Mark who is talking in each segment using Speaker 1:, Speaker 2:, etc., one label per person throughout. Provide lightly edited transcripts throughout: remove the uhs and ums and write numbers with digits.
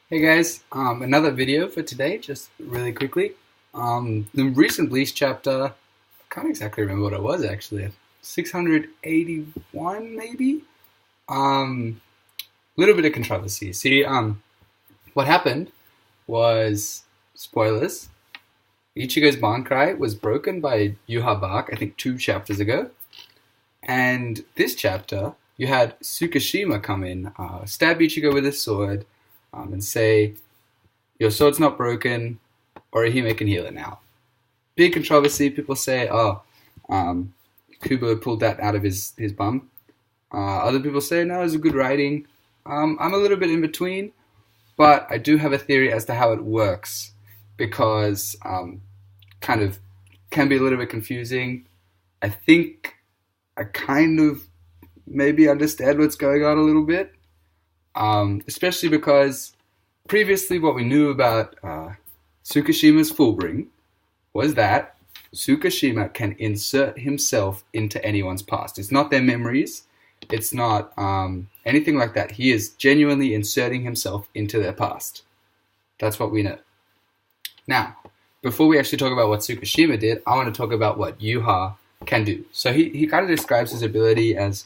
Speaker 1: Hey guys, another video for today, just really quickly. The recent Bleach chapter, I can't exactly remember what it was actually, 681 maybe? Little bit of controversy. See, what happened was, spoilers, Ichigo's Bankai was broken by Bach, I think 2 chapters ago. And this chapter, you had Tsukishima come in, stab Ichigo with his sword, and say, your sword's not broken, Orihime can heal it now. Big controversy. People say, Kubo pulled that out of his bum. Other people say, no, it's a good writing. I'm a little bit in between, but I do have a theory as to how it works, because kind of can be a little bit confusing. I think I kind of maybe understand what's going on a little bit, especially because previously what we knew about Tsukishima's Fullbring was that Tsukishima can insert himself into anyone's past. It's not their memories. It's not anything like that. He is genuinely inserting himself into their past. That's what we know. Now, before we actually talk about what Tsukishima did, I want to talk about what Yuha can do. So he kind of describes his ability as,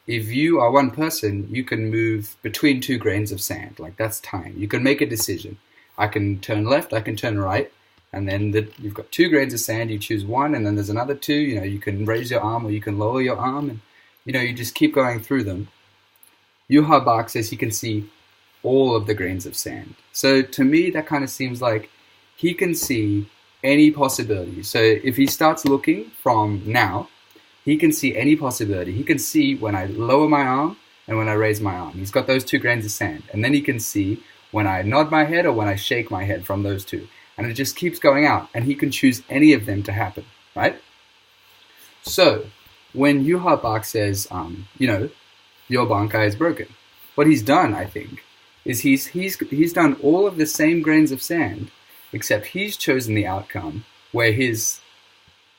Speaker 1: if you are one person, you can move between 2 grains of sand. Like, that's time. You can make a decision. I can turn left, I can turn right, and then you've got 2 grains of sand, you choose one, and then there's another 2. You can raise your arm or you can lower your arm, and you just keep going through them. Yuha Bach says he can see all of the grains of sand. So to me, that kind of seems like he can see any possibility. So if he starts looking from now, he can see any possibility. He can see when I lower my arm and when I raise my arm. He's got those 2 grains of sand. And then he can see when I nod my head or when I shake my head from those 2. And it just keeps going out. And he can choose any of them to happen, right? So when Yuha Bach says, your Bankai is broken, what he's done, I think, is he's done all of the same grains of sand, except he's chosen the outcome where his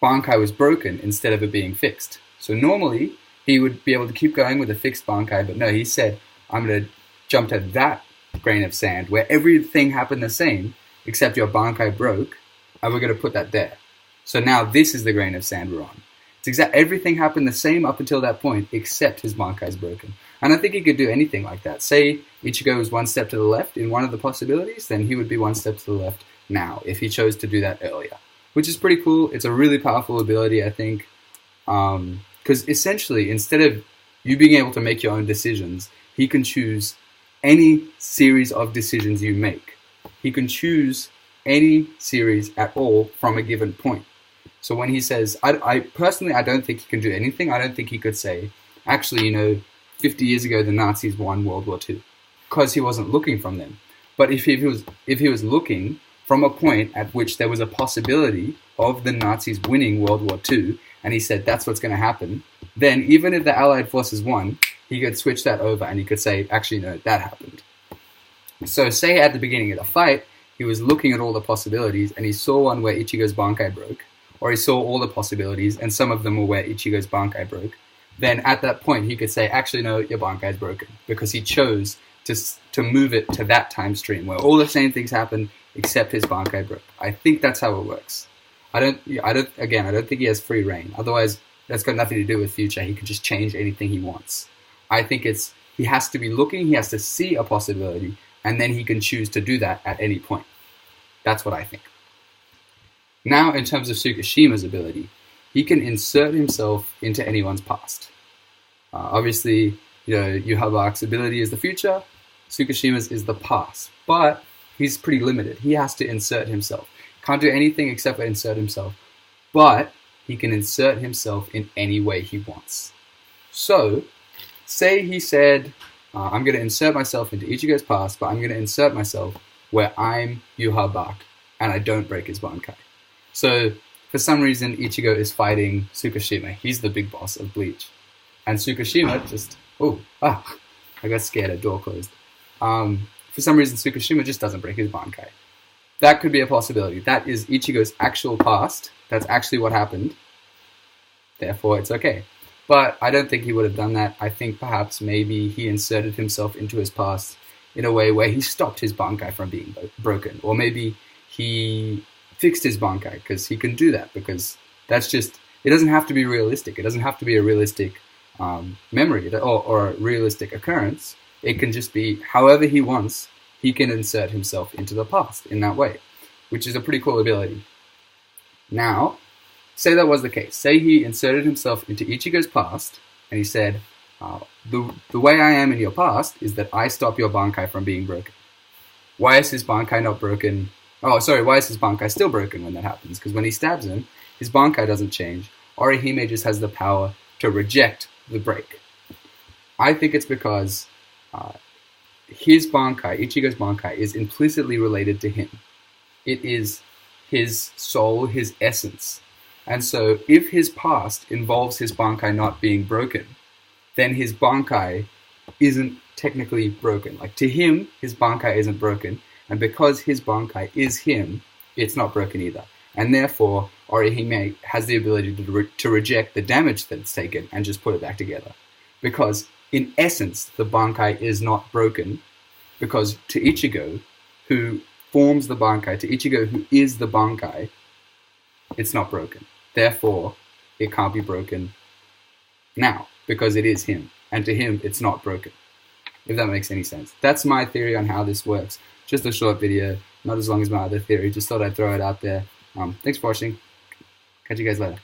Speaker 1: Bankai was broken instead of it being fixed. So normally, he would be able to keep going with a fixed Bankai, but no, he said, I'm going to jump to that grain of sand where everything happened the same, except your Bankai broke, and we're going to put that there. So now this is the grain of sand we're on. It's everything happened the same up until that point, except his Bankai is broken. And I think he could do anything like that. Say Ichigo was 1 step to the left in one of the possibilities, then he would be 1 step to the left now, if he chose to do that earlier. Which is pretty cool. It's a really powerful ability, I think. Because essentially, instead of you being able to make your own decisions, he can choose any series of decisions you make. He can choose any series at all from a given point. So when he says, I personally, I don't think he can do anything. I don't think he could say, actually, 50 years ago, the Nazis won World War II. Because he wasn't looking from them. But if he was looking from a point at which there was a possibility of the Nazis winning World War II, and he said that's what's going to happen, then even if the Allied forces won, he could switch that over and he could say, actually, no, that happened. So say at the beginning of the fight, he was looking at all the possibilities and he saw one where Ichigo's Bankai broke, or he saw all the possibilities and some of them were where Ichigo's Bankai broke, then at that point he could say, actually, no, your Bankai is broken, because he chose to move it to that time stream where all the same things happened except his Bankai broke. I think that's how it works. I don't think he has free reign. Otherwise, that's got nothing to do with future. He can just change anything he wants. I think he has to be looking, he has to see a possibility, and then he can choose to do that at any point. That's what I think. Now, in terms of Tsukishima's ability, he can insert himself into anyone's past. Obviously, Yuha Bach's ability is the future, Tsukishima's is the past, but he's pretty limited. He has to insert himself. Can't do anything except for insert himself. But he can insert himself in any way he wants. So, say he said, I'm going to insert myself into Ichigo's past, but I'm going to insert myself where I'm Yuha Bach, and I don't break his Bankai. So, for some reason, Ichigo is fighting Tsukishima. He's the big boss of Bleach. And Tsukishima just, I got scared, a door closed. For some reason, Tsukishima just doesn't break his Bankai. That could be a possibility. That is Ichigo's actual past. That's actually what happened. Therefore, it's okay. But I don't think he would have done that. I think perhaps maybe he inserted himself into his past in a way where he stopped his Bankai from being broken, or maybe he fixed his Bankai, because he can do that, because that's just, it doesn't have to be realistic. It doesn't have to be a realistic memory or a realistic occurrence. It can just be however he wants. He can insert himself into the past in that way, which is a pretty cool ability. Now, say that was the case. Say he inserted himself into Ichigo's past, and he said, the way I am in your past is that I stop your Bankai from being broken. Why is his Bankai not broken? Oh, sorry, why is his Bankai still broken when that happens? Because when he stabs him, his Bankai doesn't change. Orihime just has the power to reject the break. I think it's because his Bankai, Ichigo's Bankai, is implicitly related to him. It is his soul, his essence. And so if his past involves his Bankai not being broken, then his Bankai isn't technically broken. Like, to him, his Bankai isn't broken, and because his Bankai is him, it's not broken either. And therefore, Orihime has the ability to reject the damage that's taken and just put it back together. Because, in essence, the Bankai is not broken, because to Ichigo, who forms the Bankai, to Ichigo, who is the Bankai, it's not broken. Therefore, it can't be broken now, because it is him, and to him, it's not broken. If that makes any sense. That's my theory on how this works. Just a short video, not as long as my other theory. Just thought I'd throw it out there. Thanks for watching. Catch you guys later.